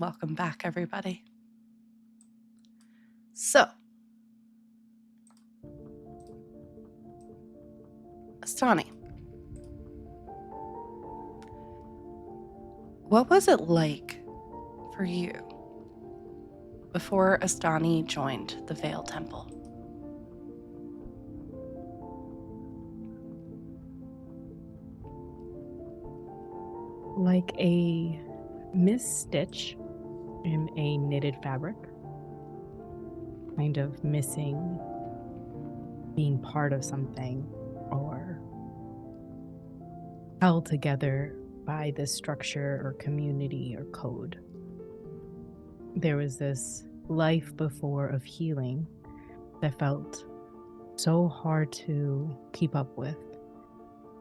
welcome back, everybody. So, Astani, what was it like for you before Astani joined the Vale Temple? Like a misstitch in a knitted fabric, kind of missing being part of something or held together by this structure or community or code. There was this life before of healing that felt so hard to keep up with.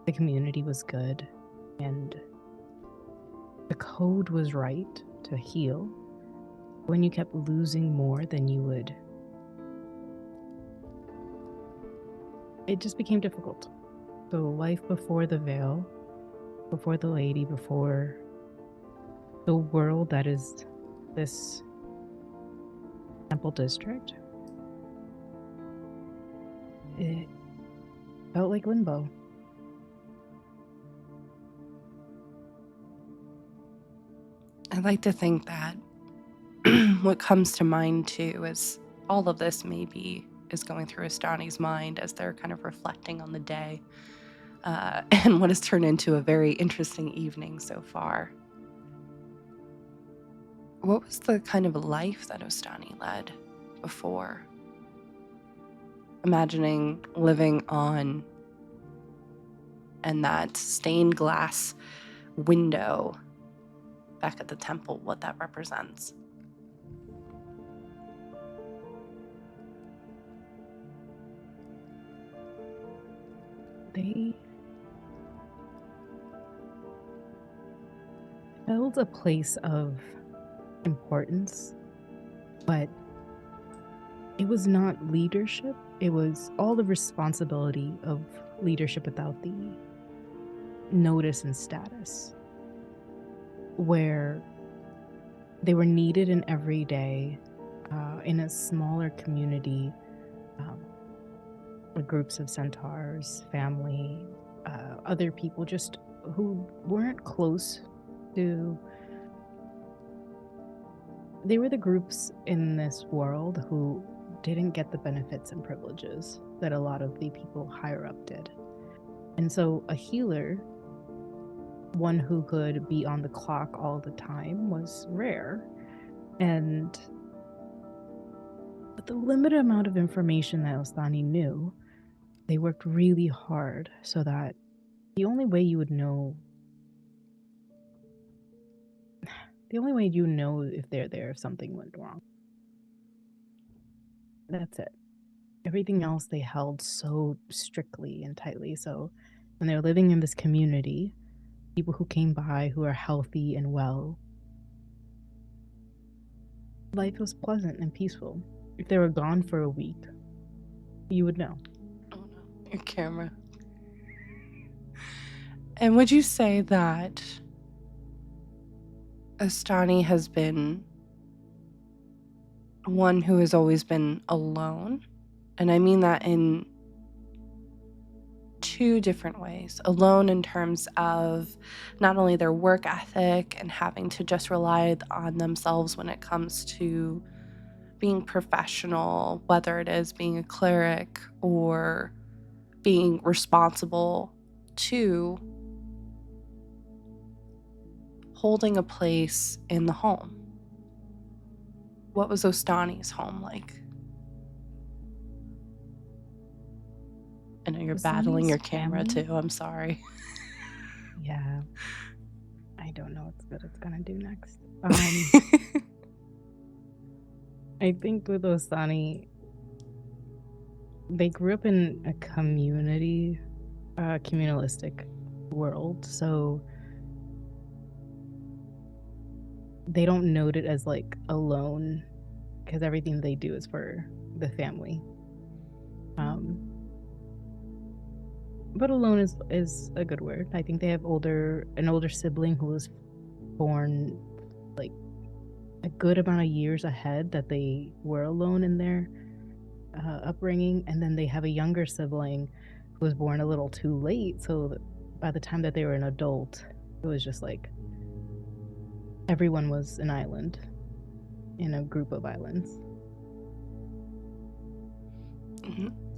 The community was good and the code was right to heal. When you kept losing more than you would, it just became difficult. So life before the veil, before the lady, before the world that is this temple district, it felt like limbo. I'd like to think that what comes to mind too is all of this maybe is going through Astani's mind as they're kind of reflecting on the day and what has turned into a very interesting evening so far. What was the kind of life that Ostani led before? Imagining living on and that stained glass window back at the temple, what that represents. They held a place of importance, but it was not leadership. It was all the responsibility of leadership without the notice and status, where they were needed in every day in a smaller community, with groups of centaurs, family, other people just who weren't close to. They were the groups in this world who didn't get the benefits and privileges that a lot of the people higher up did. And so a healer, one who could be on the clock all the time, was rare. And with the limited amount of information that Ostani knew, they worked really hard so that the only way you know if they're there if something went wrong. That's it. Everything else they held so strictly and tightly. So when they're living in this community, people who came by who are healthy and well, life was pleasant and peaceful. If they were gone for a week, you would know. Oh no, your camera. And would you say that Astani has been one who has always been alone? And I mean that in two different ways. Alone in terms of not only their work ethic and having to just rely on themselves when it comes to being professional, whether it is being a cleric or being responsible, to holding a place in the home. What was Ostani's home like? I know you're battling your camera too. I'm sorry. Yeah. I don't know what it's gonna do next. I think with Ostani, they grew up in a communalistic world, so they don't note it as like alone because everything they do is for the family. But alone is a good word. I think they have an older sibling who was born like a good amount of years ahead that they were alone in their upbringing, and then they have a younger sibling who was born a little too late, so that by the time that they were an adult, it was just like everyone was an island in a group of islands.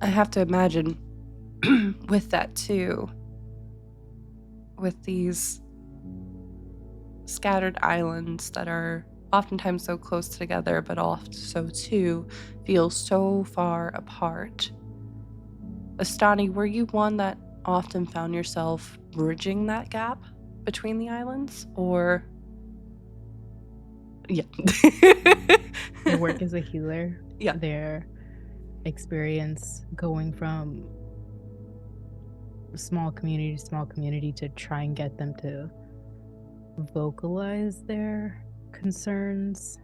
I have to imagine with that too, with these scattered islands that are oftentimes so close together, but also too feel so far apart. Astani, were you one that often found yourself bridging that gap between the islands, or yeah? Their work as a healer, Yeah. their experience going from small community to try and get them to vocalize their concerns.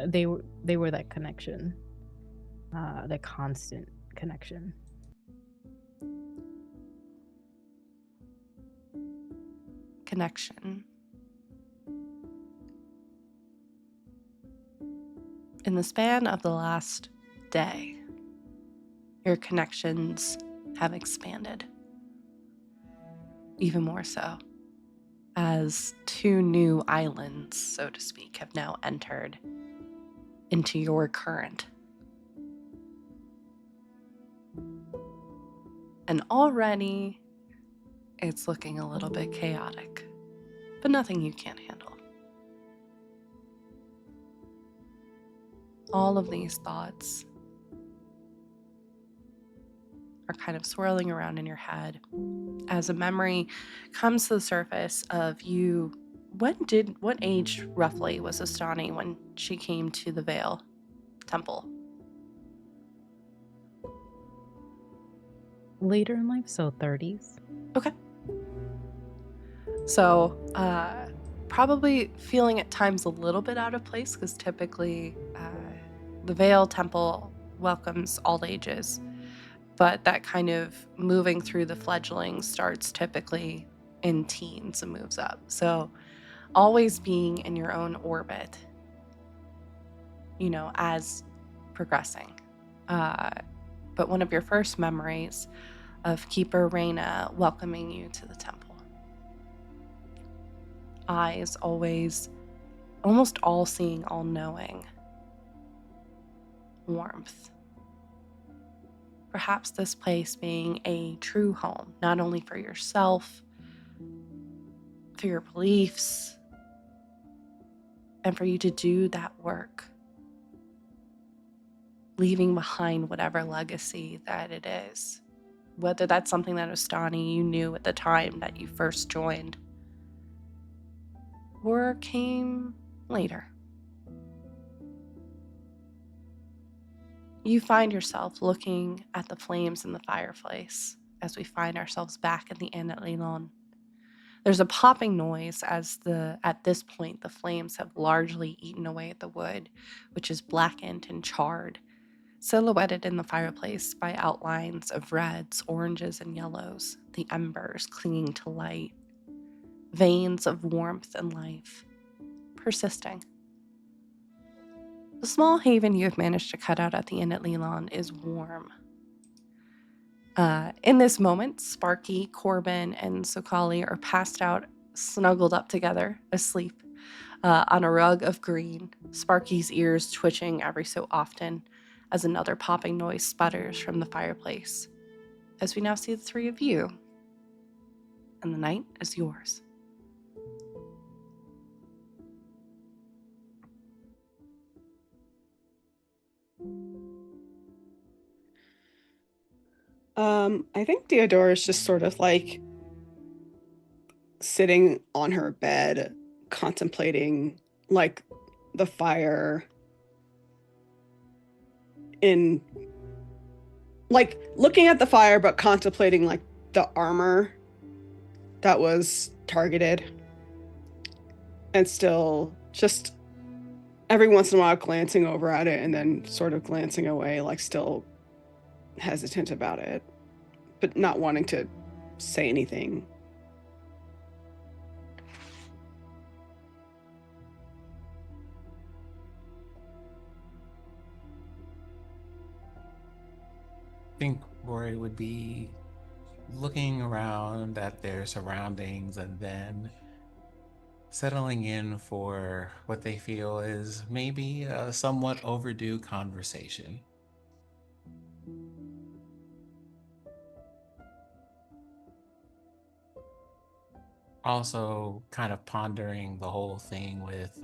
They were that connection, that constant connection. Connection. In the span of the last day, your connections have expanded. Even more so, as two new islands, so to speak, have now entered into your current. And already, it's looking a little bit chaotic, but nothing you can't handle. All of these thoughts are kind of swirling around in your head as a memory comes to the surface of you. What age roughly was Astani when she came to the Vale Temple? Later in life, so 30s. Okay. So, probably feeling at times a little bit out of place, because typically the Vale Temple welcomes all ages, but that kind of moving through the fledglings starts typically in teens and moves up. So, always being in your own orbit, as progressing. But one of your first memories of Keeper Reyna welcoming you to the temple. Eyes always almost all-seeing, all-knowing. Warmth. Perhaps this place being a true home, not only for yourself, for your beliefs, and for you to do that work, leaving behind whatever legacy that it is. Whether that's something that Ostani you knew at the time that you first joined, or came later. You find yourself looking at the flames in the fireplace as we find ourselves back in the inn at Lilon. There's a popping noise as at this point the flames have largely eaten away at the wood, which is blackened and charred, silhouetted in the fireplace by outlines of reds, oranges, and yellows, the embers clinging to light, veins of warmth and life, persisting. The small haven you have managed to cut out at the inn at Lilon is warm. In this moment, Sparky, Corbin, and Sokali are passed out, snuggled up together, asleep, on a rug of green, Sparky's ears twitching every so often as another popping noise sputters from the fireplace. As we now see the three of you, and the night is yours. I think Theodora is just sort of like sitting on her bed, contemplating like the fire in like looking at the fire, but contemplating like the armor that was targeted, and still just every once in a while glancing over at it and then sort of glancing away, like still hesitant about it, but not wanting to say anything. think Rory would be looking around at their surroundings and then settling in for what they feel is maybe a somewhat overdue conversation. Also, kind of pondering the whole thing with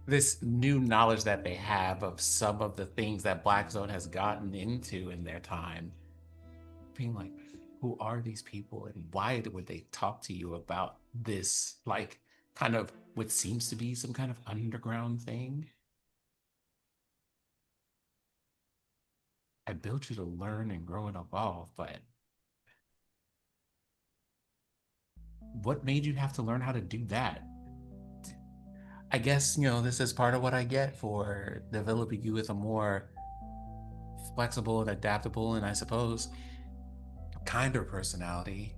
this new knowledge that they have of some of the things that Black Zone has gotten into in their time. Being like, who are these people and why would they talk to you about this, like, kind of what seems to be some kind of underground thing? I built you to learn and grow and evolve, but what made you have to learn how to do that? I guess, this is part of what I get for developing you with a more flexible and adaptable and I suppose kinder personality.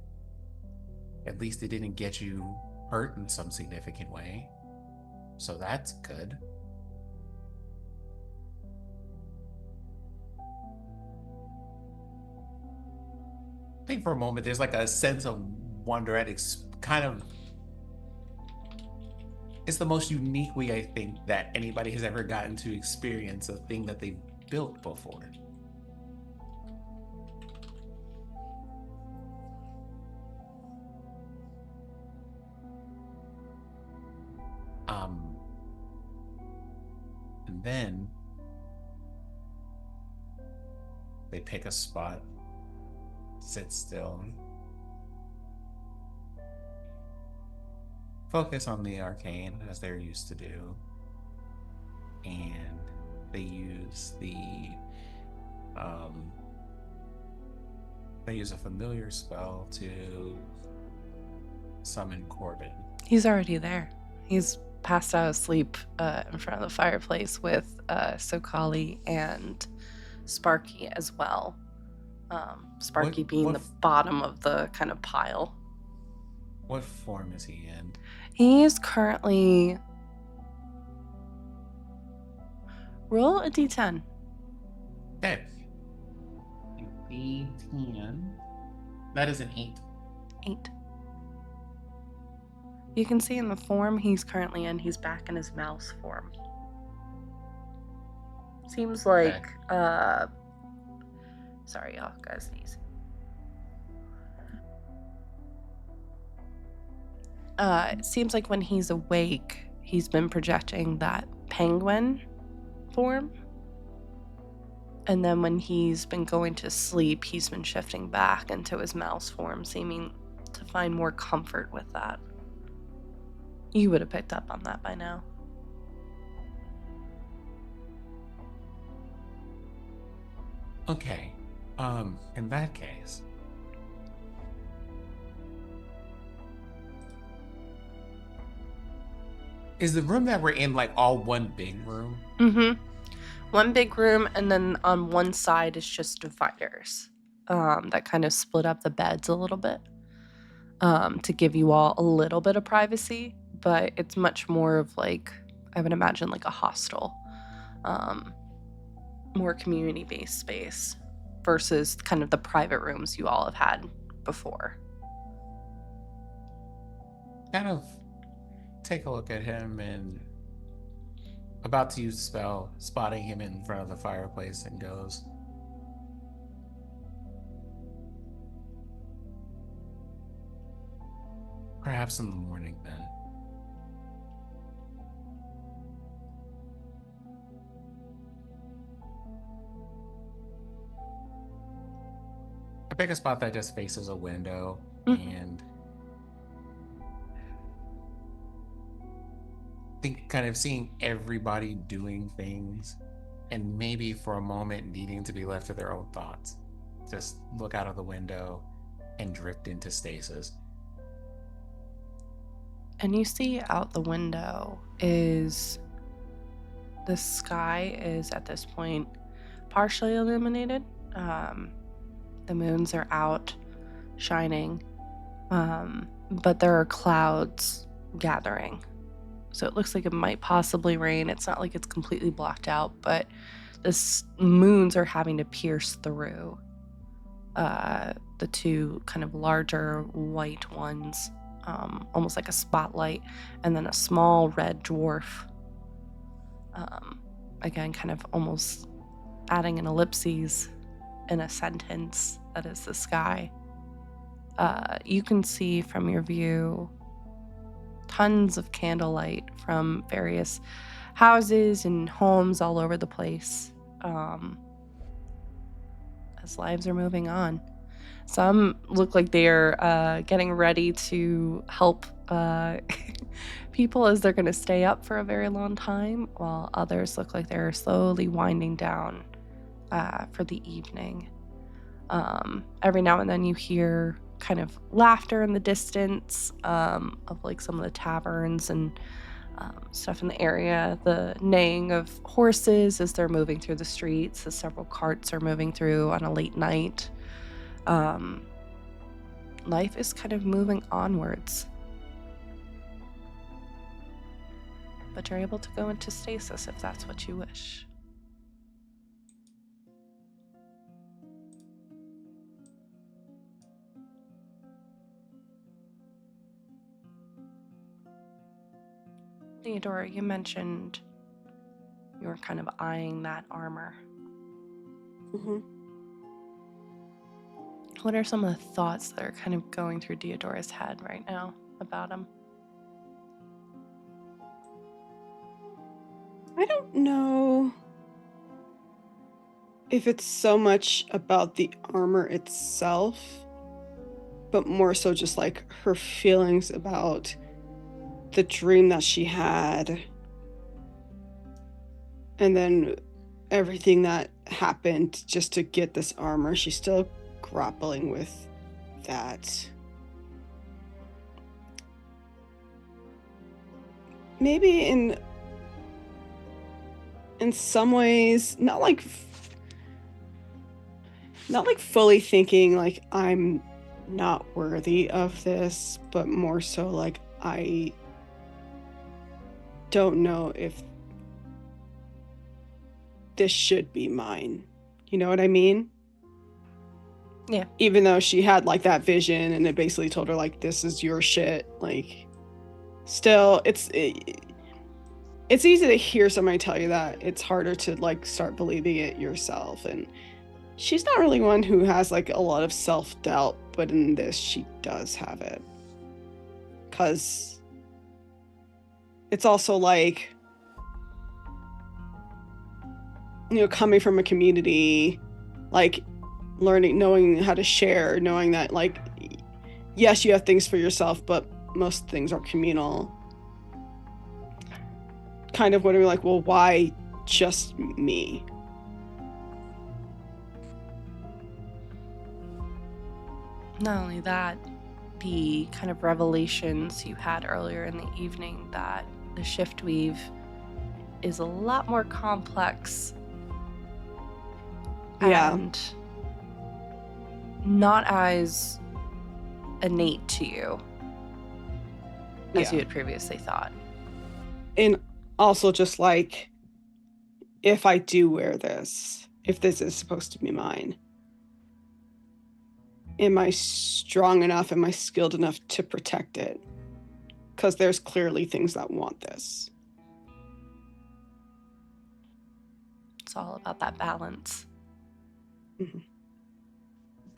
At least it didn't get you hurt in some significant way. So that's good. I think for a moment there's like a sense of wonder at it's the most unique way I think that anybody has ever gotten to experience a thing that they've built before. And then they pick a spot, sit still, focus on the arcane as they're used to do, and they use a familiar spell to summon Corbin. He's already there. He's passed out asleep in front of the fireplace with Sokali and Sparky as well. Sparky being the bottom of the kind of pile. What form is he in? He's currently... Roll a d10. Okay. D10. That is an 8. 8. You can see in the form he's currently in, he's back in his mouse form. Seems like, sorry y'all, guys sneeze. It seems like when he's awake, he's been projecting that penguin form. And then when he's been going to sleep, he's been shifting back into his mouse form, seeming to find more comfort with that. You would have picked up on that by now. Okay. In that case, is the room that we're in like all one big room? Mm-hmm. One big room, and then on one side is just dividers that kind of split up the beds a little bit to give you all a little bit of privacy, but it's much more of like, I would imagine like a hostel, more community-based space versus kind of the private rooms you all have had before. Kind of take a look at him and about to use the spell, spotting him in front of the fireplace, and goes, perhaps in the morning then. I pick a spot that just faces a window and think kind of seeing everybody doing things and maybe for a moment needing to be left to their own thoughts. Just look out of the window and drift into stasis. And you see out the window is the sky is at this point partially illuminated. The moons are out shining, but there are clouds gathering so it looks like it might possibly rain. It's not like it's completely blocked out, but the moons are having to pierce through the two kind of larger white ones, almost like a spotlight, and then a small red dwarf. Again, kind of almost adding an ellipses in a sentence that is the sky. You can see from your view tons of candlelight from various houses and homes all over the place, as lives are moving on. Some look like they're getting ready to help people as they're going to stay up for a very long time, while others look like they're slowly winding down for the evening. Every now and then you hear kind of laughter in the distance of like some of the taverns and stuff in the area, the neighing of horses as they're moving through the streets, as several carts are moving through on a late night. Life is kind of moving onwards. But you're able to go into stasis if that's what you wish. Theodora, you mentioned you were kind of eyeing that armor. Mm-hmm. What are some of the thoughts that are kind of going through Theodora's head right now about him? I don't know if it's so much about the armor itself, but more so just like her feelings about the dream that she had, and then everything that happened just to get this armor. She's still grappling with that. Maybe in some ways, not like fully thinking like I'm not worthy of this, but more so like I don't know if this should be mine. You know what I mean? Yeah. Even though she had like that vision and it basically told her like, this is your shit, like still it's easy to hear somebody tell you that. It's harder to like start believing it yourself. And she's not really one who has like a lot of self-doubt, but in this she does have it. 'Cause it's also like, you know, coming from a community, like learning, knowing how to share, knowing that like, yes, you have things for yourself, but most things are communal. Kind of wondering like, well, why just me? Not only that, the kind of revelations you had earlier in the evening that the shift weave is a lot more complex. Yeah. And not as innate to you as you had previously thought. And also just like, if I do wear this, if this is supposed to be mine, am I strong enough, am I skilled enough to protect it? Because there's clearly things that want this. It's all about that balance. Mm-hmm.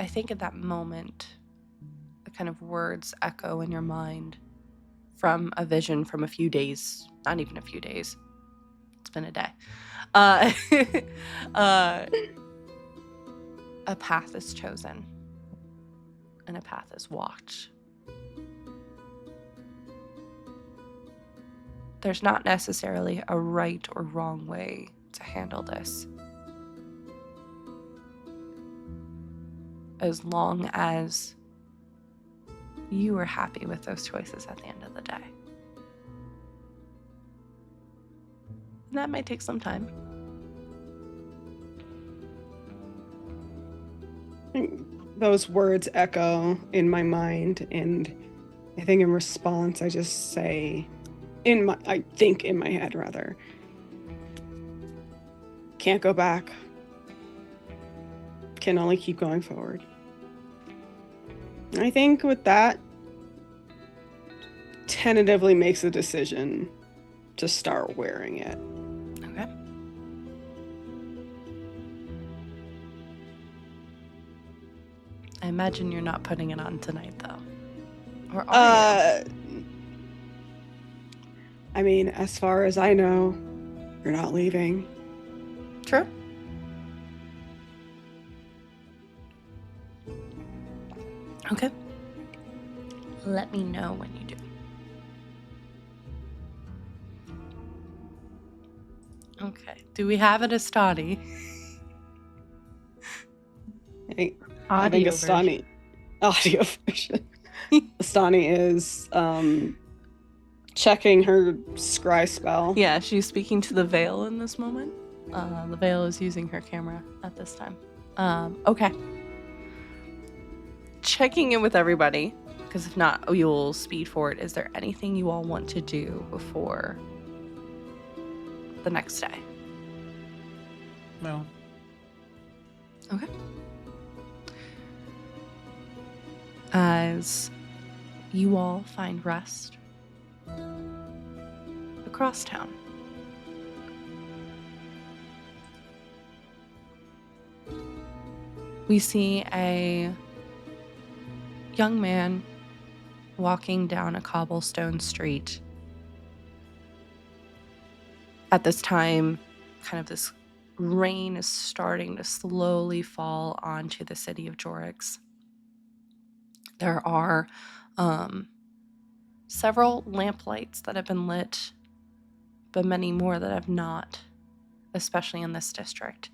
I think at that moment, the kind of words echo in your mind from a vision from a few days, not even a few days. It's been a day. A path is chosen and a path is walked. There's not necessarily a right or wrong way to handle this. As long as you are happy with those choices at the end of the day. And that might take some time. Those words echo in my mind, and I think in response I just say, I think in my head, rather. Can't go back. Can only keep going forward. I think with that, tentatively makes a decision to start wearing it. Okay. I imagine you're not putting it on tonight, though. Or are you? I mean, as far as I know, you're not leaving. True. Okay. Let me know when you do. Okay. Do we have an Astani? Hey, Audio Astani. Audio version. Astani is checking her scry spell. Yeah, she's speaking to the Veil in this moment. The Veil is using her camera at this time. Okay. Checking in with everybody, because if not, you'll speed forward. Is there anything you all want to do before the next day? No. Okay. As you all find rest across town, we see a young man walking down a cobblestone street. At this time, kind of this rain is starting to slowly fall onto the city of Jorix. There are several lamplights that have been lit, but many more that have not, especially in this district,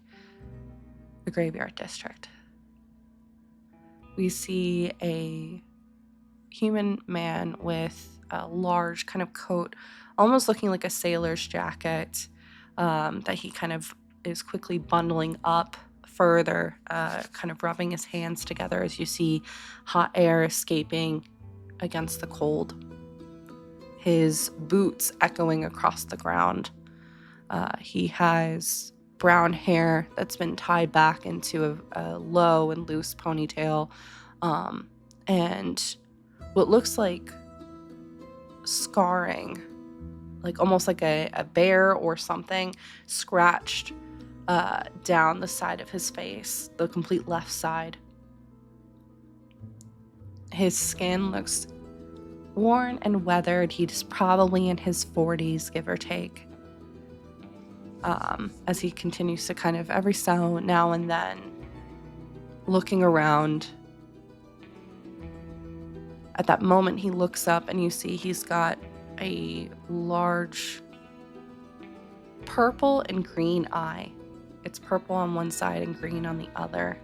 the Graveyard District. We see a human man with a large kind of coat, almost looking like a sailor's jacket, that he kind of is quickly bundling up further, kind of rubbing his hands together as you see hot air escaping against the cold. His boots echoing across the ground. He has brown hair that's been tied back into a low and loose ponytail, and what looks like scarring, like almost like a bear or something, scratched down the side of his face, the complete left side. His skin looks worn and weathered. He's probably in his 40s, give or take. As he continues to kind of every so now and then looking around. At that moment, he looks up and you see he's got a large purple and green eye. It's purple on one side and green on the other.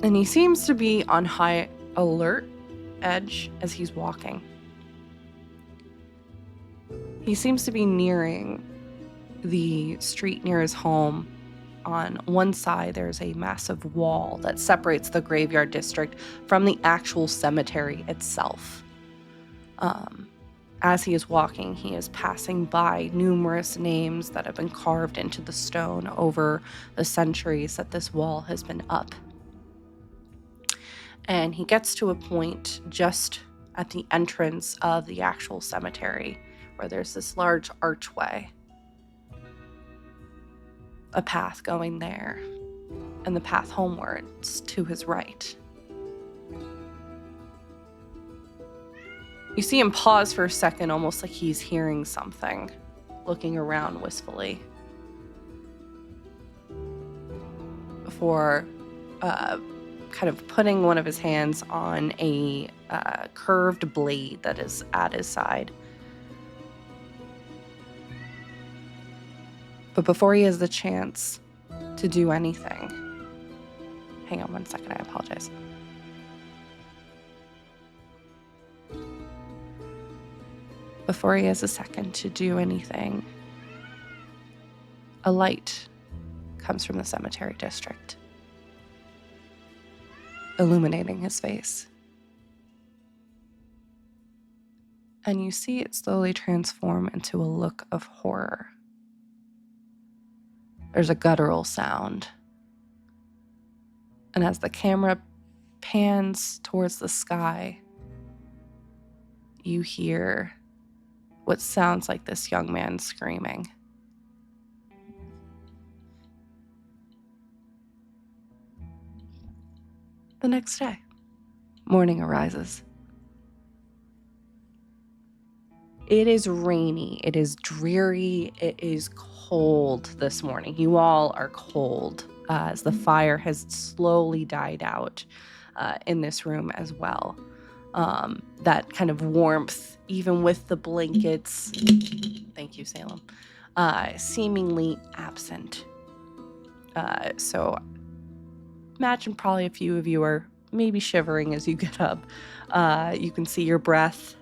And he seems to be on high alert edge as he's walking. He seems to be nearing the street near his home. On one side, there's a massive wall that separates the Graveyard District from the actual cemetery itself. As he is walking, he is passing by numerous names that have been carved into the stone over the centuries that this wall has been up. And he gets to a point just at the entrance of the actual cemetery where there's this large archway. A path going there, and the path homewards to his right. You see him pause for a second, almost like he's hearing something, looking around wistfully. Before kind of putting one of his hands on a curved blade that is at his side. But before he has the chance to do anything, hang on one second, I apologize. Before he has a second to do anything, a light comes from the cemetery district, illuminating his face. and you see it slowly transform into a look of horror. There's a guttural sound. And as the camera pans towards the sky, you hear what sounds like this young man screaming. The next day, morning arises. It is rainy, it is dreary, it is cold this morning. You all are cold as the fire has slowly died out in this room as well. That kind of warmth, even with the blankets, thank you, Salem, seemingly absent. So imagine probably a few of you are maybe shivering as you get up. You can see your breath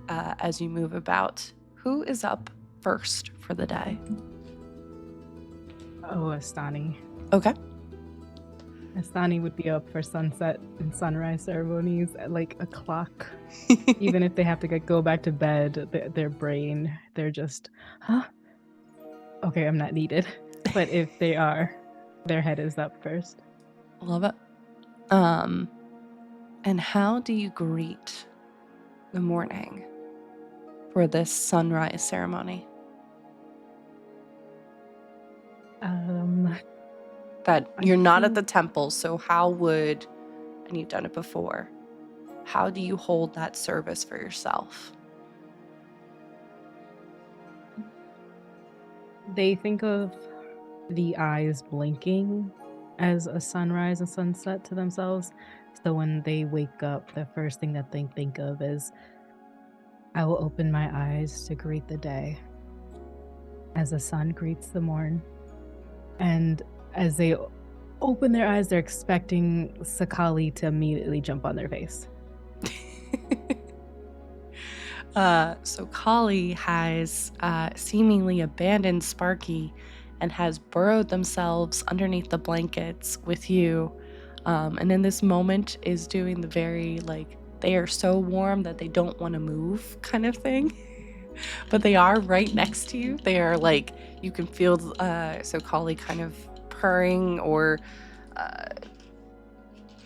as you move about. Who is up first for the day? Oh, Astani. Okay. Astani would be up for sunset and sunrise ceremonies at like a clock. Even if they have to go back to bed, their brain, they're just, huh? Okay, I'm not needed. But if they are, their head is up first. Love it. And how do you greet the morning for this sunrise ceremony? That you're not at the temple, so how would, and you've done it before, how do you hold that service for yourself? They think of the eyes blinking as a sunrise and sunset to themselves. So when they wake up, the first thing that they think of is, I will open my eyes to greet the day as the sun greets the morn. And as they open their eyes, they're expecting Sakali to immediately jump on their face. So Kali has seemingly abandoned Sparky and has burrowed themselves underneath the blankets with you. And in this moment is doing the very, like, they are so warm that they don't want to move kind of thing. But they are right next to you. They are like, you can feel, so Kali kind of purring or,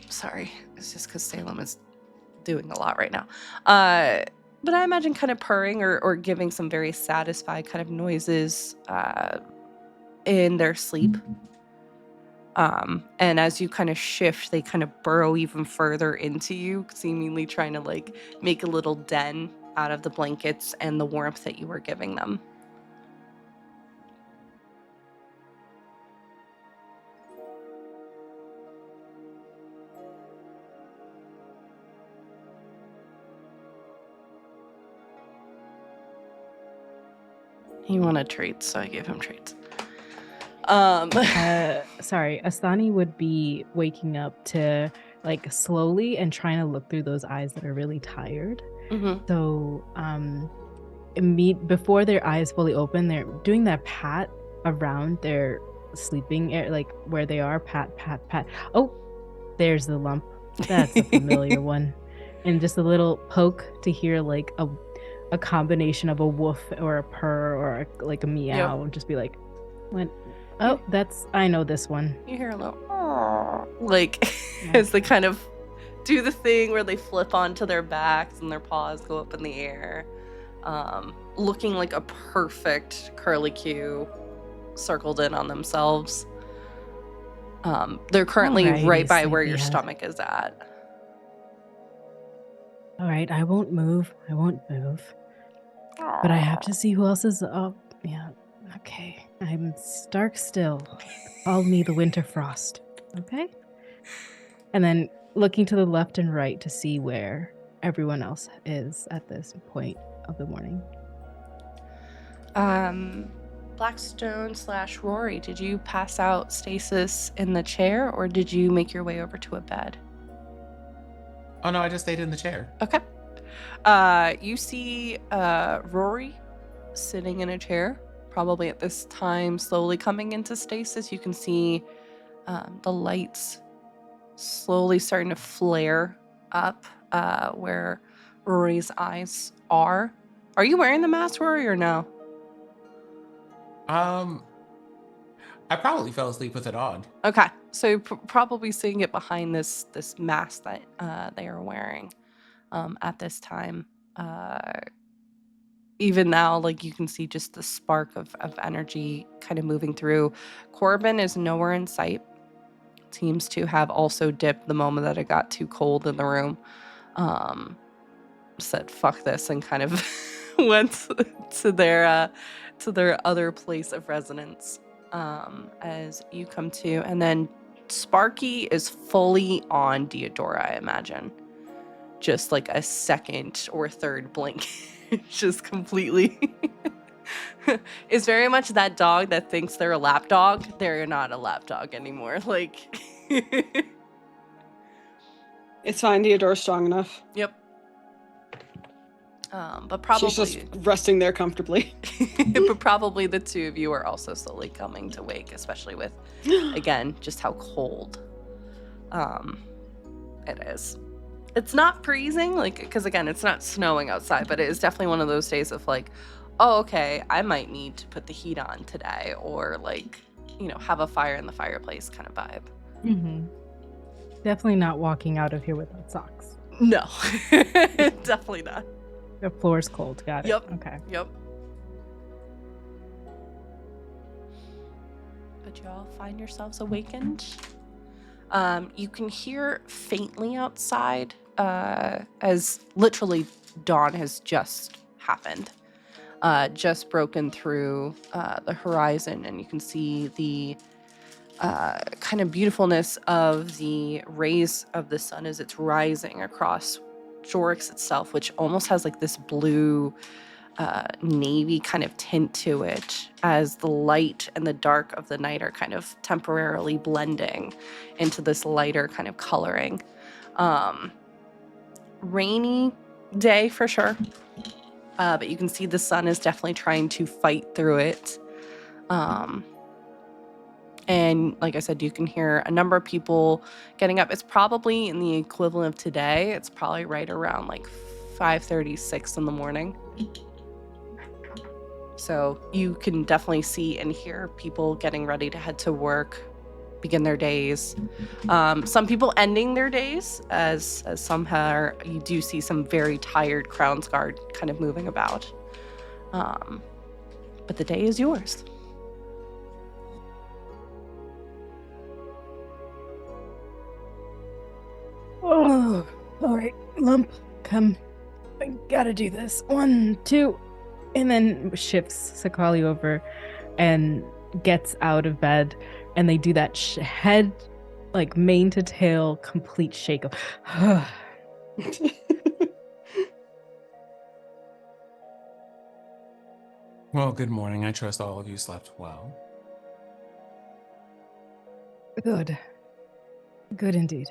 sorry, it's just because Salem is doing a lot right now. But I imagine kind of purring or giving some very satisfied kind of noises in their sleep. And as you kind of shift, they kind of burrow even further into you, seemingly trying to like make a little den out of the blankets and the warmth that you were giving them. He wanted treats, so I gave him treats. Sorry, Astani would be waking up to like slowly and trying to look through those eyes that are really tired. Mm-hmm. So, before their eyes fully open, they're doing that pat around their sleeping area, like where they are. Pat, pat, pat. Oh, there's the lump. That's a familiar one. And just a little poke to hear like a combination of a woof or a purr or like a meow, and just be like, "What? Oh, I know this one." You hear a little, like, as they kind of do the thing where they flip onto their backs and their paws go up in the air, looking like a perfect curlicue circled in on themselves. They're currently right by where your stomach is at. All right, I won't move. But I have to see who else is up. Yeah, okay. I'm stark still. Call me the winter frost. Okay? And then looking to the left and right to see where everyone else is at this point of the morning. Blackstone / Rory, did you pass out stasis in the chair or did you make your way over to a bed? Oh no, I just stayed in the chair. Okay. You see Rory sitting in a chair, probably at this time slowly coming into stasis. You can see the lights slowly starting to flare up where Rory's eyes are. Are you wearing the mask, Rory, or no? I probably fell asleep with it on. Okay, so you're probably seeing it behind this mask that they are wearing at this time. Even now, like, you can see just the spark of energy kind of moving through. Corbin is nowhere in sight. Seems to have also dipped the moment that it got too cold in the room. Said fuck this and kind of went to their other place of residence. As you come to, and then Sparky is fully on Deodora, I imagine. Just like a second or third blink. Just completely. It's very much that dog that thinks they're a lap dog. They're not a lap dog anymore. Like. It's fine. Deodora's strong enough. Yep. But probably she's just resting there comfortably. but probably the two of you are also slowly coming to wake, especially with, again, just how cold it is. It's not freezing, like, because again, it's not snowing outside, but it is definitely one of those days of like, oh, okay, I might need to put the heat on today, or like, you know, have a fire in the fireplace kind of vibe. Mm-hmm. Definitely not walking out of here without socks. No, definitely not. The floor's cold. Got it. Yep. Okay. Yep. But you all find yourselves awakened. You can hear faintly outside as literally dawn has just happened. Just broken through the horizon, and you can see the kind of beautifulness of the rays of the sun as it's rising across Jorix itself, which almost has like this blue navy kind of tint to it, as the light and the dark of the night are kind of temporarily blending into this lighter kind of coloring. Rainy day for sure, but you can see the sun is definitely trying to fight through it. And like I said, you can hear a number of people getting up. It's probably in the equivalent of today. It's probably right around like 5:36 in the morning. So you can definitely see and hear people getting ready to head to work, begin their days. Some people ending their days, as somehow you do see some very tired Crown's Guard kind of moving about. But the day is yours. Oh, all right, Lump, come. I gotta do this. 1, 2, and then shifts Sakali over and gets out of bed, and they do that head, like mane to tail, complete shake of. Well, good morning. I trust all of you slept well. Good. Good indeed.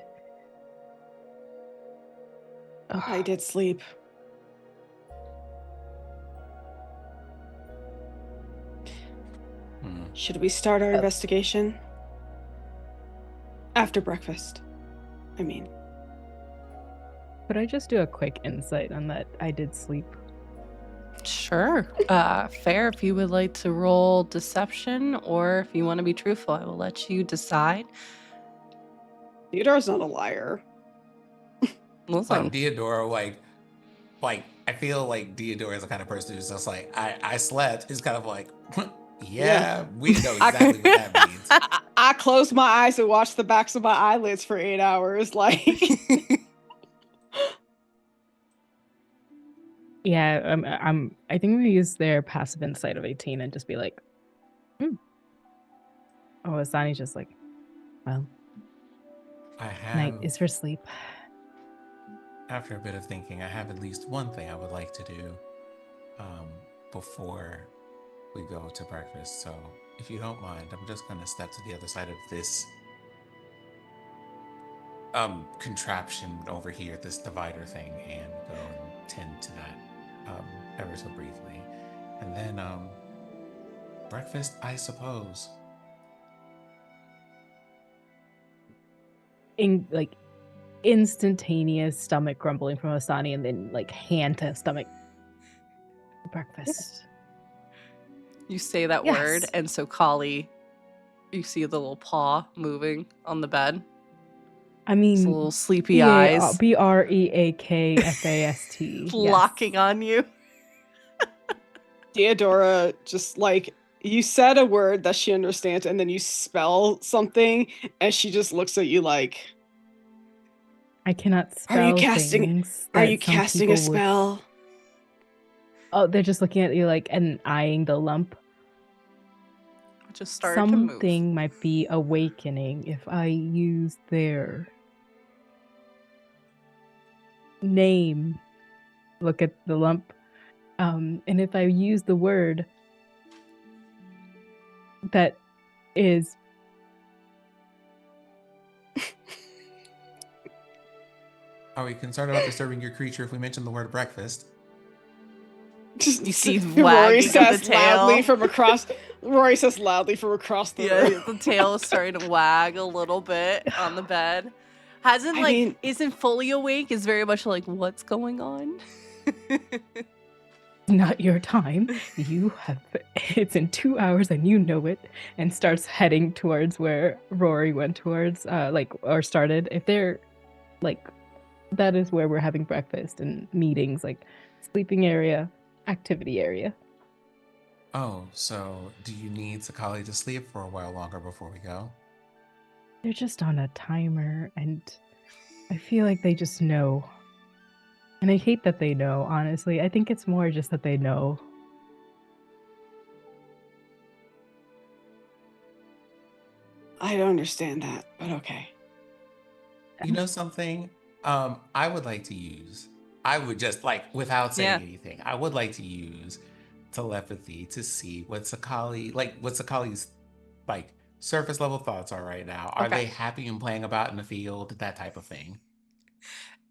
I did sleep. Should we start our investigation? After breakfast, I mean. Could I just do a quick insight on that I did sleep? Sure. Fair, if you would like to roll deception, or if you want to be truthful, I will let you decide. Theodore's not a liar. Listen. Deodora, like I feel like Deodora is the kind of person who's just like, I slept. It's kind of like, yeah, we know exactly what that means. I closed my eyes and watched the backs of my eyelids for 8 hours. Like, Yeah, I think we use their passive insight of 18 and just be like, Oh, Asani's just like, well, night is for sleep. After a bit of thinking, I have at least one thing I would like to do before we go to breakfast. So if you don't mind, I'm just going to step to the other side of this contraption over here, this divider thing, and go and tend to that ever so briefly. And then breakfast, I suppose. In like instantaneous stomach grumbling from Asani, and then like hand to stomach. breakfast. You say that Yes. word, and so Kali, you see the little paw moving on the bed. I His mean, little sleepy eyes breakfast. locking on you. Theodora just like you said a word that she understands, and then you spell something, and she just looks at you like, I cannot Are you spell casting- things. "Are that you some casting people a spell?" Oh, they're just looking at you like and eyeing the lump. Just started to move. Something might be awakening if I use their name. Look at the lump. And if I use the word that is Are we concerned about disturbing your creature if we mention the word breakfast? Just You see Rory wagging of the says loudly tail. from across. Rory says loudly from across the room. The tail is starting to wag a little bit on the bed. Hasn't I mean- isn't fully awake. Is very much like, what's going on? not your time. It's in 2 hours and you know it. And starts heading towards where Rory went towards, or started. If they're like, that is where we're having breakfast and meetings, like sleeping area, activity area. Oh, so do you need Sakali to sleep for a while longer before we go? They're just on a timer, and I feel like they just know. And I hate that they know, honestly. I think it's more just that they know. I don't understand that, but okay. You know something? I would like to use. I would just like, without saying anything, I would like to use telepathy to see what Sakali's like surface level thoughts are right now. Are Okay. they happy and playing about in the field? That type of thing.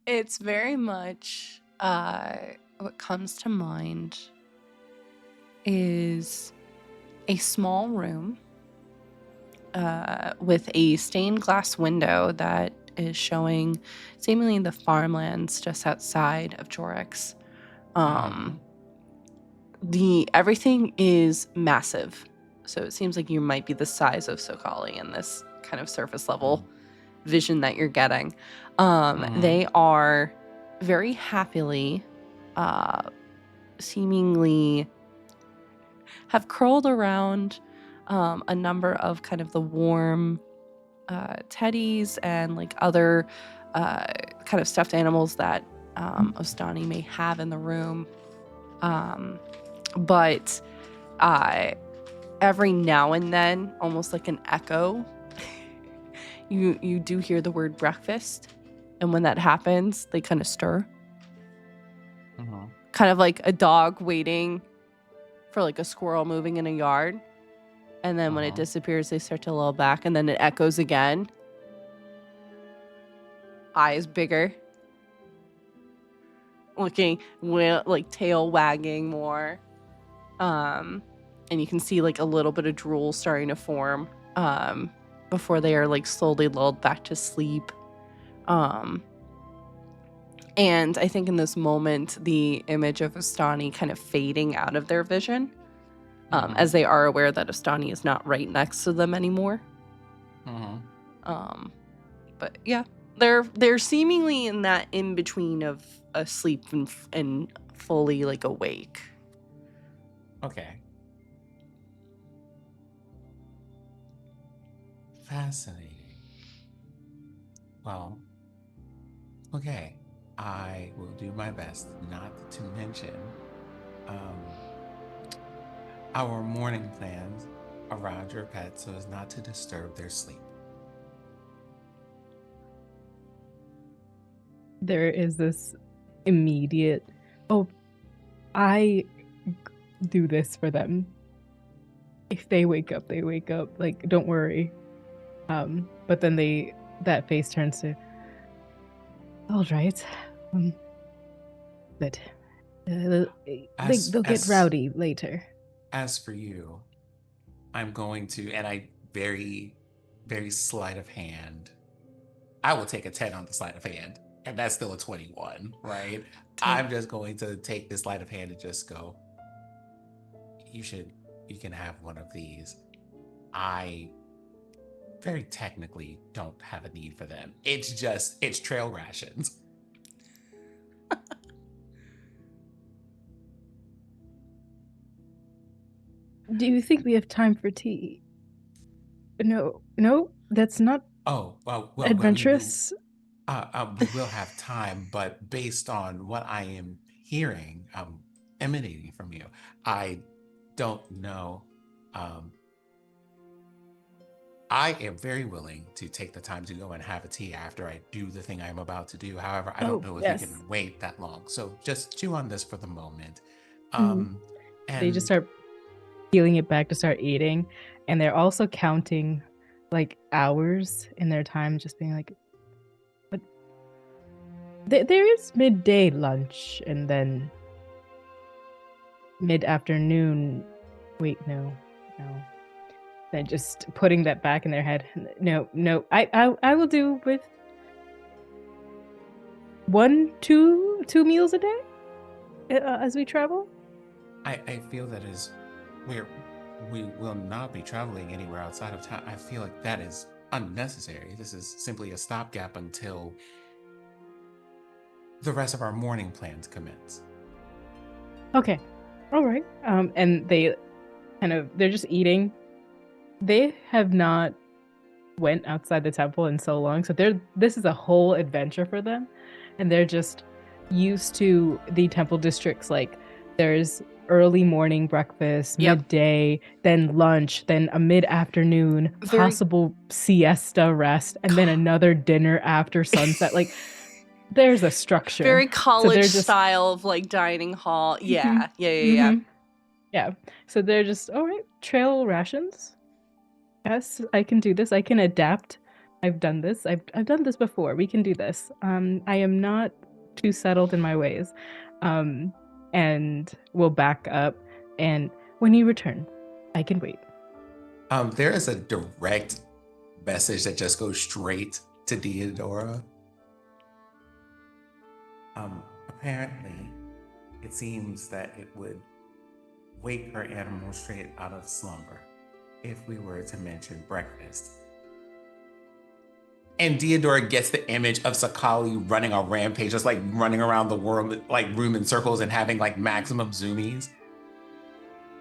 It's very much what comes to mind is a small room with a stained glass window that is showing seemingly the farmlands just outside of Jorix. Everything is massive, so it seems like you might be the size of Sokali in this kind of surface level vision that you're getting. They are very happily seemingly have curled around a number of kind of the warm teddies and like other kind of stuffed animals that Ostani may have in the room. But every now and then, almost like an echo, you do hear the word breakfast. And when that happens, they kind of stir. Kind of like a dog waiting for like a squirrel moving in a yard. And then when it disappears, they start to lull back, and then it echoes again. Eyes bigger. Looking, like tail wagging more. And you can see like a little bit of drool starting to form before they are like slowly lulled back to sleep. And I think in this moment, the image of Ostani kind of fading out of their vision. As they are aware that Ostani is not right next to them anymore. But yeah, they're seemingly in that in between of asleep and fully like awake. Okay. Fascinating. Well, okay. I will do my best not to mention our morning plans around your pet so as not to disturb their sleep. There is this immediate, I do this for them. If they wake up, they wake up. Like, don't worry. But then that face turns to, all right. But they'll get rowdy later. As for you, I'm going to, and I very, very sleight of hand. I will take a 10 on the sleight of hand, and that's still a 21, right? I'm just going to take this sleight of hand and just go, you can have one of these. I very technically don't have a need for them. It's trail rations. Do you think we have time for tea? No, that's not Well, adventurous. we will have time, but based on what I am hearing emanating from you, I don't know. I am very willing to take the time to go and have a tea after I do the thing I'm about to do. However, I don't know if you can wait that long. So just chew on this for the moment. And they just start peeling it back to start eating. And they're also counting like hours in their time, just being like, but there is midday lunch and then mid-afternoon. Wait, no. Then just putting that back in their head. No, I will do with 2 meals a day as we travel. I feel that we will not be traveling anywhere outside of town. I feel like that is unnecessary. This is simply a stopgap until the rest of our morning plans commence. Okay, all right. And they're just eating. They have not went outside the temple in so long, so this is a whole adventure for them, and they're just used to the temple districts. Like there's early morning breakfast, midday, then lunch, then a mid-afternoon, possible siesta rest, and then another dinner after sunset. Like there's a structure. Very college style of like dining hall. Yeah. Yeah. So they're just, all right, trail rations. Yes, I can do this. I can adapt. I've done this. I've done this before. We can do this. I am not too settled in my ways. And we'll back up. And when you return, I can wait. There is a direct message that just goes straight to Deodora. Apparently, it seems that it would wake her animal straight out of slumber if we were to mention breakfast. And Deodora gets the image of Sakali running a rampage, just like running around the world, like room in circles and having like maximum zoomies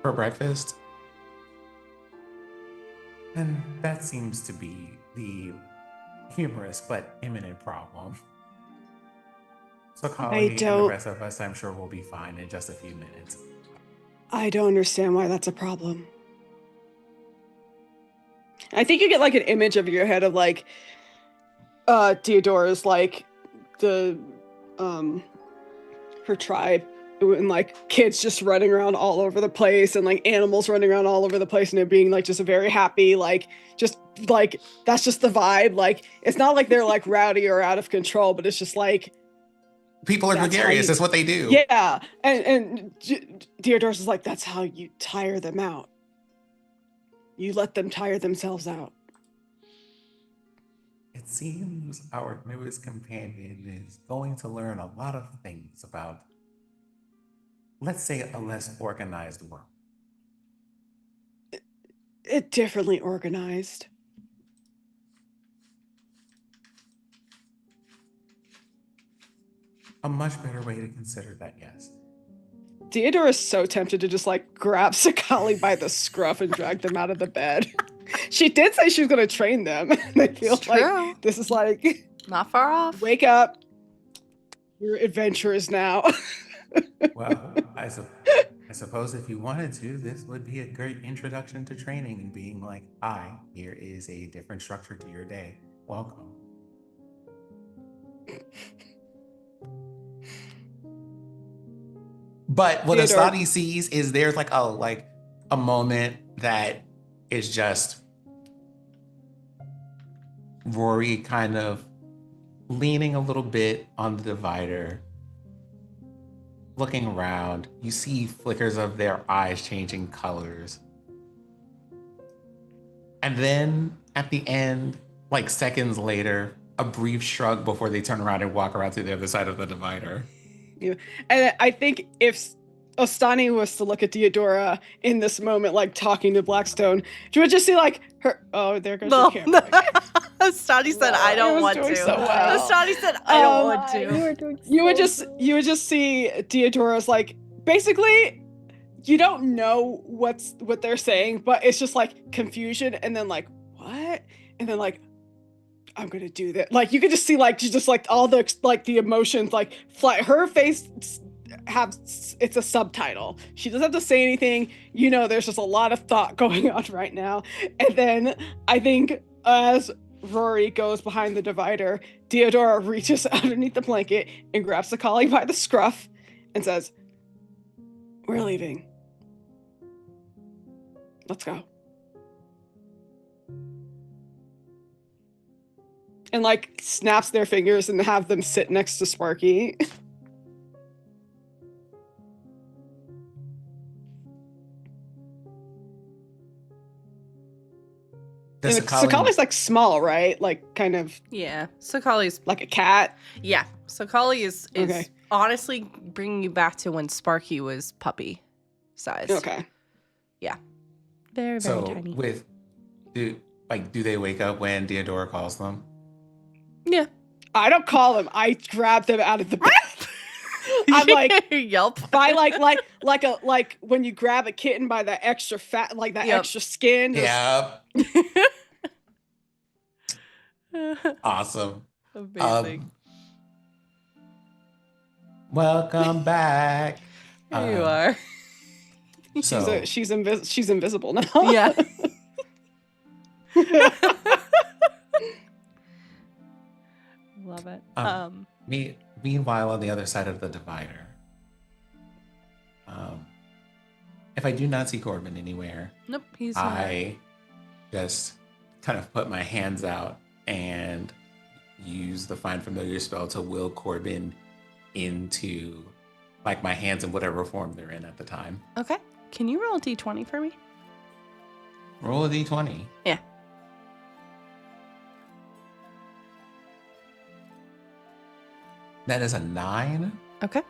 for breakfast. And that seems to be the humorous but imminent problem. Sakali and the rest of us, I'm sure, will be fine in just a few minutes. I don't understand why that's a problem. I think you get like an image of your head of like Deodora's like the her tribe and like kids just running around all over the place and like animals running around all over the place and it being like just a very happy like just like that's just the vibe. Like it's not like they're like rowdy or out of control, but it's just like people are gregarious. That's what they do. Yeah, and Deodora's is like that's how you tire them out. You let them tire themselves out. It seems our newest companion is going to learn a lot of things about, let's say, a less organized world. It differently organized. A much better way to consider that, yes. Deodora is so tempted to just like grab Sakali by the scruff and drag them out of the bed. She did say she was going to train them. And I feel like this is like not far off. Wake up. You're adventurers now. Well, I suppose if you wanted to, this would be a great introduction to training and being like, hi, here is a different structure to your day. Welcome. But what Asadi sees is there's like a moment that is just Rory kind of leaning a little bit on the divider, looking around. You see flickers of their eyes changing colors. And then at the end, like seconds later, a brief shrug before they turn around and walk around to the other side of the divider. Yeah. And I think if Ostani was to look at Deodora in this moment, like talking to Blackstone, you would just see like her. Oh, there goes the camera. Stani said, "I It don't was want doing to." so well. Stani said, "I don't want You to." were doing You would so you would just see Deodora's like basically. You don't know what they're saying, but it's just like confusion, and then like what, and then like I'm gonna do that. Like you could just see like just like all the like the emotions like fly. Her face have it's a subtitle. She doesn't have to say anything. You know, there's just a lot of thought going on right now. And then I think as Rory goes behind the divider, Deodora reaches underneath the blanket and grabs the collie by the scruff and says, "We're leaving. Let's go." And like snaps their fingers and have them sit next to Sparky. Does And Sakali- Sakali's like small, right? Like kind of Yeah, Sakali's like a cat. yeah. Sakali is Okay. honestly bringing you back to when Sparky was puppy size. Okay. Very So tiny. do they wake up when Deodora calls them? Yeah. I don't call them. I grab them out of the bed. I'm like yelp. by like when you grab a kitten by that extra fat, like that Yep. extra skin. Yeah. Awesome. Amazing. Welcome back. Here you are. So She's invisible now. Yeah. Love it. Meanwhile, on the other side of the divider, if I do not see Corbin anywhere, Nope, he's not. I just kind of put my hands out and use the Find Familiar spell to will Corbin into like my hands in whatever form they're in at the time. Okay. Can you roll a d20 for me? Roll a d20. Yeah. That is a 9. Okay.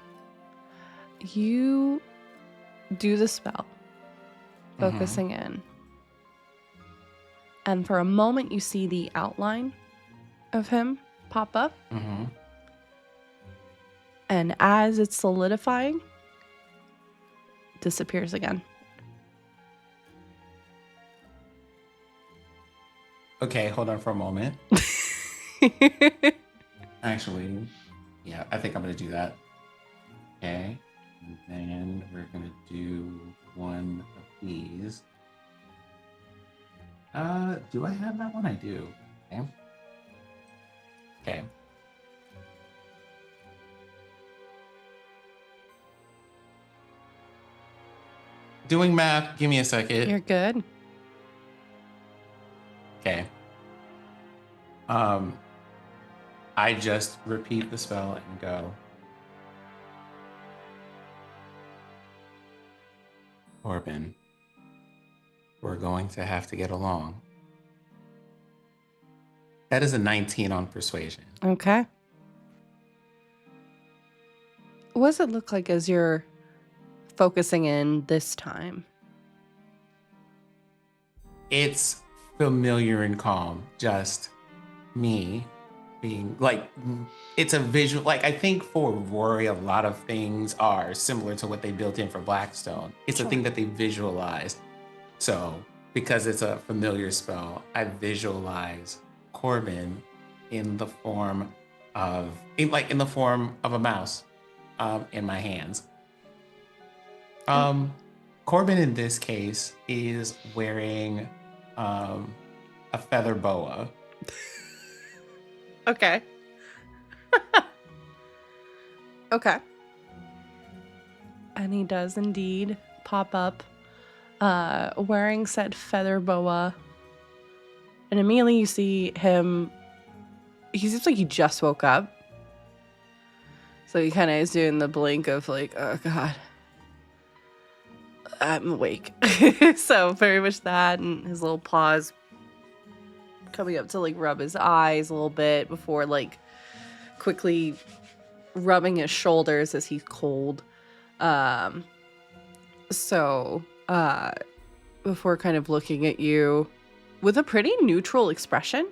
You do the spell, focusing in. And for a moment, you see the outline of him pop up. Mm-hmm. And as it's solidifying, disappears again. Okay, hold on for a moment. Actually, yeah, I think I'm going to do that. Okay, and then we're going to do one of these. Do I have that one? I do. Okay. Okay. Doing math. Give me a second. You're good. Okay. I just repeat the spell and go. Corbin, we're going to have to get along. That is a 19 on persuasion. Okay. What does it look like as you're focusing in this time? It's familiar and calm. Just me being like, it's a visual. Like, I think for Rory, a lot of things are similar to what they built in for Blackstone. It's a thing that they visualize. So, because it's a familiar spell, I visualize Corbin in the form of, in the form of a mouse, in my hands. Corbin in this case is wearing a feather boa. Okay. Okay. And he does indeed pop up wearing said feather boa. And immediately you see him. He seems like he just woke up. So he kind of is doing the blink of like, oh God, I'm awake. So very much that, and his little paws coming up to like rub his eyes a little bit before like quickly rubbing his shoulders as he's cold. So, before kind of looking at you with a pretty neutral expression,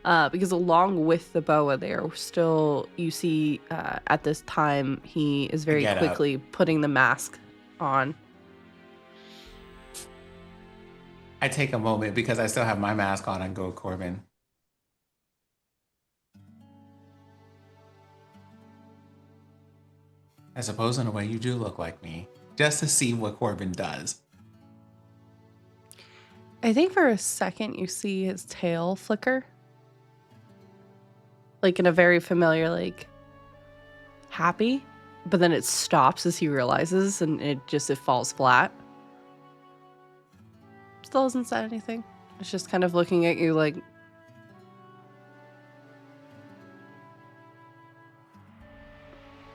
because along with the boa there, still, you see at this time, he is very get up. quickly putting the mask on. I take a moment because I still have my mask on and go, Corbin. I suppose in a way you do look like me, just to see what Corbin does. I think for a second you see his tail flicker. Like in a very familiar, like, happy, but then it stops as he realizes and it falls flat. Still hasn't said anything. It's just kind of looking at you like,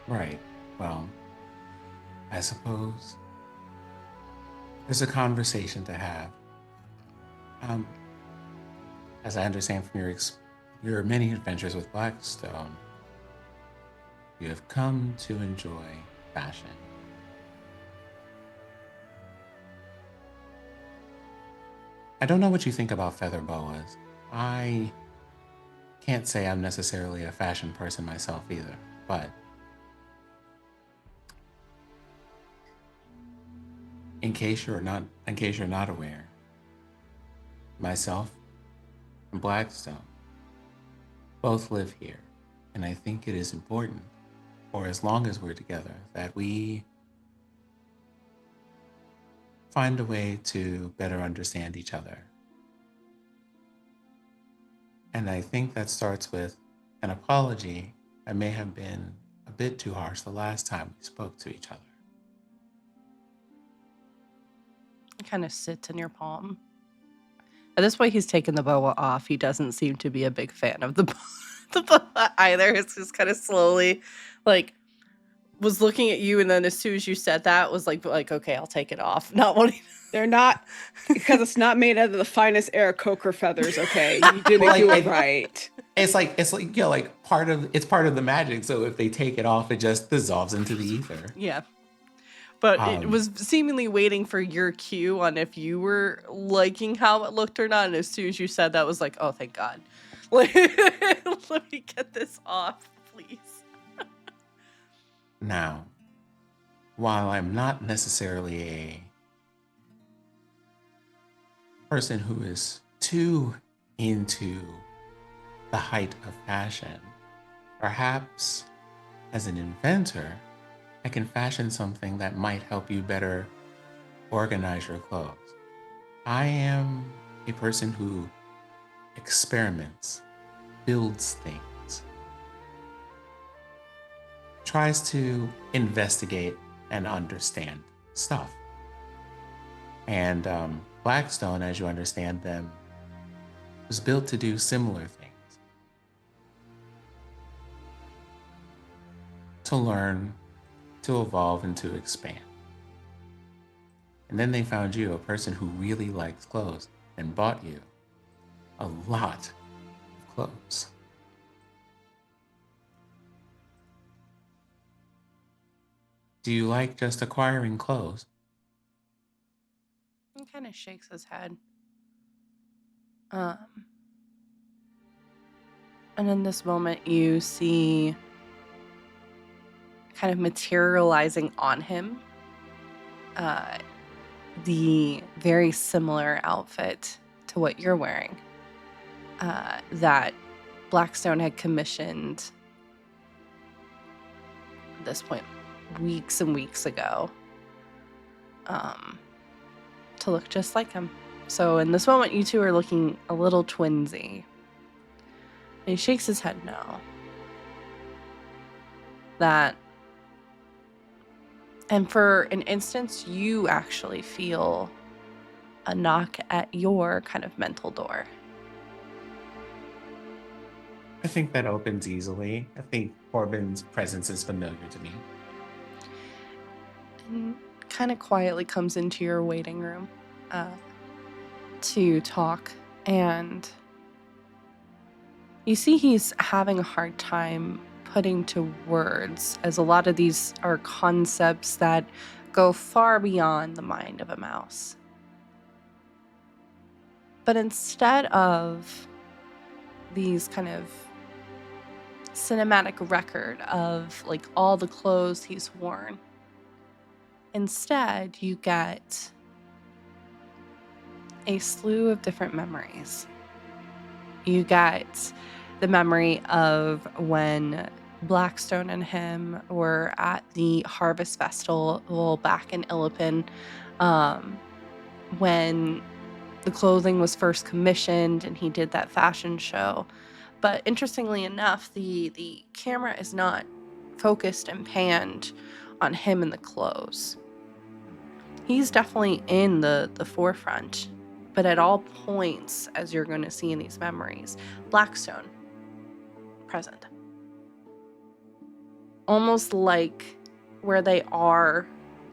Right. Well, I suppose there's a conversation to have. As I understand from your many adventures with Blackstone, you have come to enjoy fashion. I don't know what you think about feather boas. I can't say I'm necessarily a fashion person myself either, but in case you're not aware, myself and Blackstone both live here, and I think it is important, for as long as we're together, that we find a way to better understand each other. And I think that starts with an apology. I may have been a bit too harsh the last time we spoke to each other. it kind of sits in your palm. At this point, he's taken the boa off. He doesn't seem to be a big fan of the boa either. It's just kind of slowly, like, was looking at you, and then as soon as you said that, was like okay, I'll take it off. Not wanting. They're not, because it's not made out of the finest Aarakocra feathers. Okay, you didn't do it right. It's like like part of the magic. So if they take it off, it just dissolves into the ether. Yeah. But it was seemingly waiting for your cue on if you were liking how it looked or not. And as soon as you said that, was like, oh, thank God. Let me get this off, please. Now, while I'm not necessarily a person who is too into the height of fashion, perhaps as an inventor, I can fashion something that might help you better organize your clothes. I am a person who experiments, builds things, tries to investigate and understand stuff. And Blackstone, as you understand them, was built to do similar things. To learn, to evolve, and to expand. And then they found you, a person who really likes clothes, and bought you a lot of clothes. Do you like just acquiring clothes? He kind of shakes his head. And in this moment, you see kind of materializing on him the very similar outfit to what you're wearing that Blackstone had commissioned at this point weeks and weeks ago to look just like him. So in this moment, you two are looking a little twinsy. And he shakes his head no. And for an instance, you actually feel a knock at your kind of mental door. I think that opens easily. I think Corbin's presence is familiar to me. And kind of quietly comes into your waiting room to talk. And you see he's having a hard time putting to words, as a lot of these are concepts that go far beyond the mind of a mouse. But instead of these kind of cinematic record of like all the clothes he's worn, instead you get a slew of different memories. You get the memory of when Blackstone and him were at the Harvest Festival back in Illipin, when the clothing was first commissioned and he did that fashion show. But interestingly enough, the camera is not focused and panned on him and the clothes. He's definitely in the forefront, but at all points, as you're going to see in these memories, Blackstone present. Almost like where they are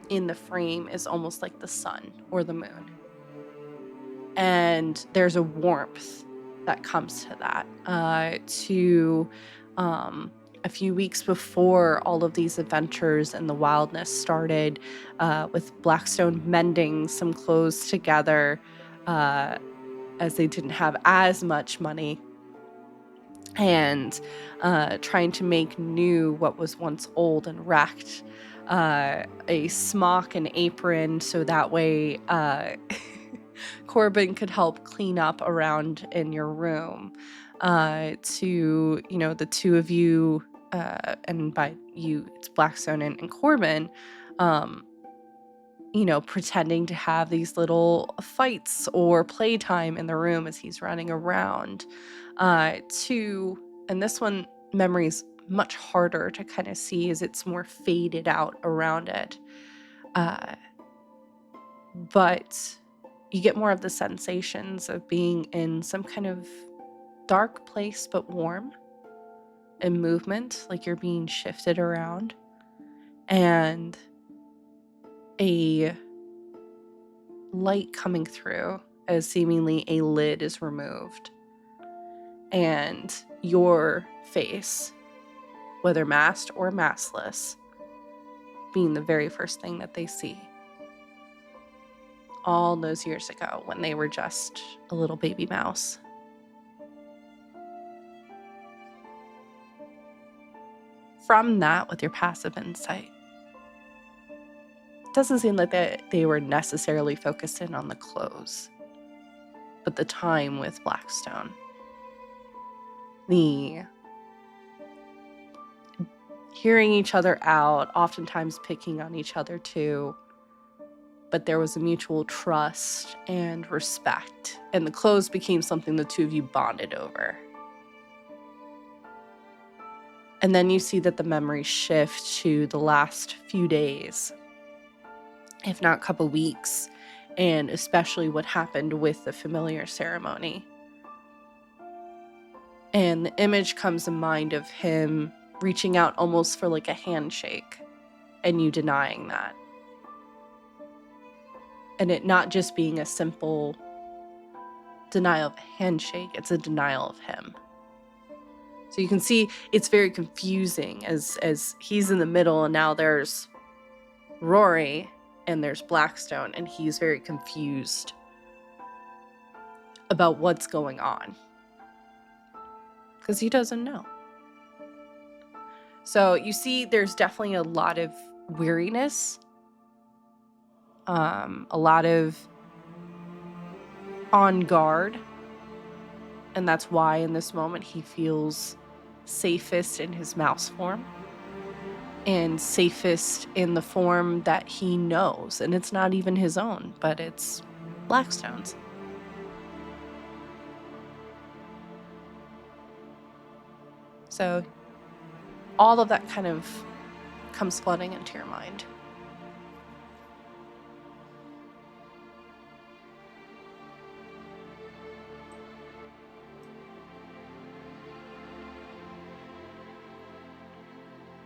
in the frame is almost like the sun or the moon. And there's a warmth that comes to that. A few weeks before all of these adventures and the wildness started, with Blackstone mending some clothes together, as they didn't have as much money, and trying to make new what was once old and wrecked, a smock and apron, so that way Corbin could help clean up around in your room, to, the two of you, and by you, it's Blackstone and Corbin, pretending to have these little fights or playtime in the room as he's running around. And this one, memory's much harder to kind of see as it's more faded out around it. But you get more of the sensations of being in some kind of dark place, but warm and movement, like you're being shifted around. And a light coming through as seemingly a lid is removed. And your face, whether masked or maskless, being the very first thing that they see. All those years ago when they were just a little baby mouse. From that, with your passive insight, it doesn't seem like they were necessarily focused in on the clothes, but the time with Blackstone. The hearing each other out, oftentimes picking on each other too, but there was a mutual trust and respect, and the clothes became something the two of you bonded over. And then you see that the memories shift to the last few days, if not couple weeks, and especially what happened with the familiar ceremony. And the image comes in mind of him reaching out almost for like a handshake, and you denying that. And it not just being a simple denial of a handshake, it's a denial of him. So you can see it's very confusing as he's in the middle, and now there's Rory and there's Blackstone, and he's very confused about what's going on because he doesn't know. So you see there's definitely a lot of weariness, a lot of on guard, and that's why in this moment he feels safest in his mouse form and safest in the form that he knows, and it's not even his own, but it's Blackstone's. So all of that kind of comes flooding into your mind.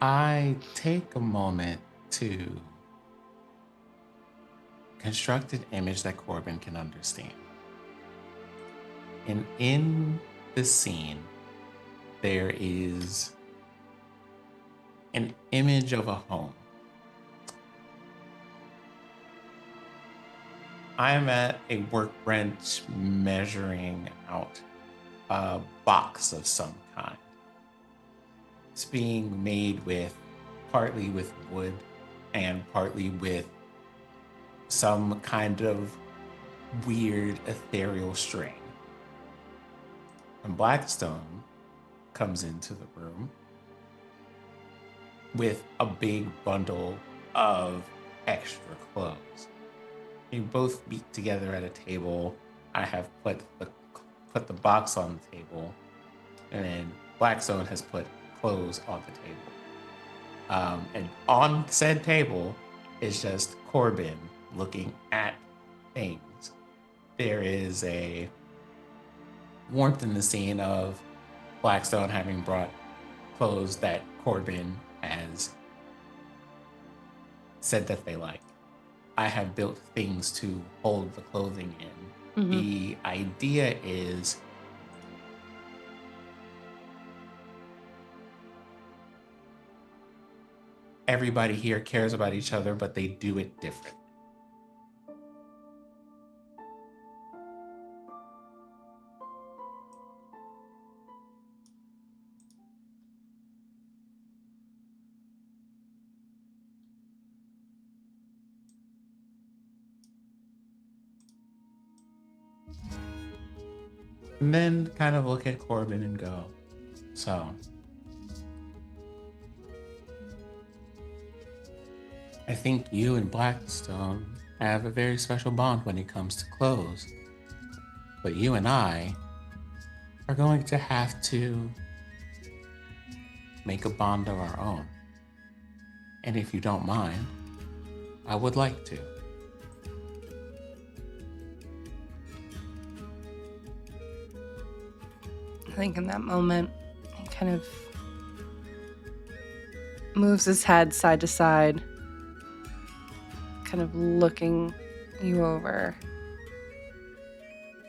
I take a moment to construct an image that Corbin can understand. And in the scene, there is an image of a home. I'm at a workbench measuring out a box of some kind. It's being made with partly with wood and partly with some kind of weird ethereal string. And Blackstone comes into the room with a big bundle of extra clothes. You both meet together at a table. I have put the box on the table, and then Blackstone has put clothes on the table. And on said table is just Corbin looking at things. There is a warmth in the scene of Blackstone having brought clothes that Corbin has said that they like. I have built things to hold the clothing in. Mm-hmm. The idea is everybody here cares about each other, but they do it different. And then kind of look at Corbin and go, so I think you and Blackstone have a very special bond when it comes to clothes. But you and I are going to have to make a bond of our own. And if you don't mind, I would like to. I think in that moment, he kind of moves his head side to side, kind of looking you over,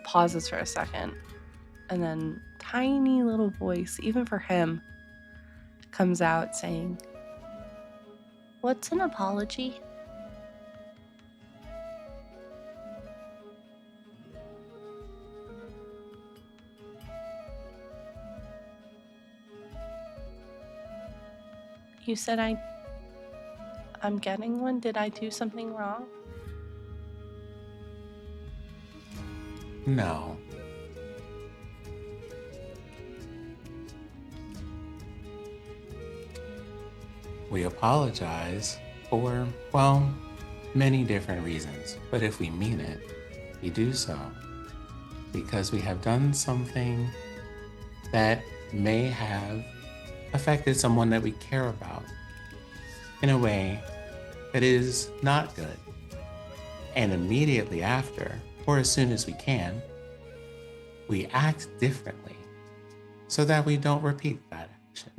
pauses for a second, and then tiny little voice, even for him, comes out saying, "What's an apology?" You said I'm getting one? Did I do something wrong? No. We apologize for, well, many different reasons. But if we mean it, we do so because we have done something that may have affected someone that we care about in a way that is not good. And immediately after, or as soon as we can, we act differently so that we don't repeat that action.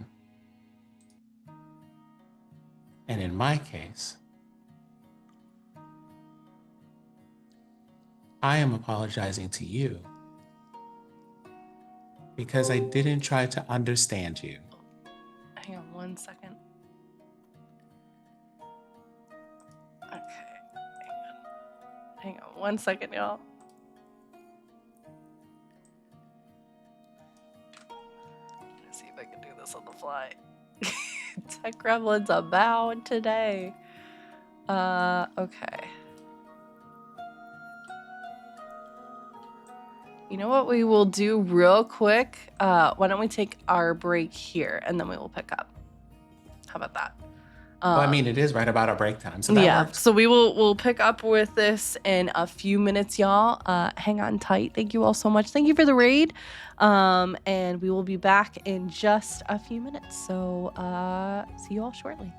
And in my case, I am apologizing to you because I didn't try to understand you. Hang on 1 second. Okay, hang on 1 second, y'all. Let's see if I can do this on the fly. Tech Gremlin's abound today. Okay. You know what we will do real quick? Why don't we take our break here and then we will pick up? How about that? Well, I mean, it is right about our break time, so that works. So we'll pick up with this in a few minutes, y'all. Hang on tight. Thank you all so much. Thank you for the raid. And we will be back in just a few minutes. So see you all shortly.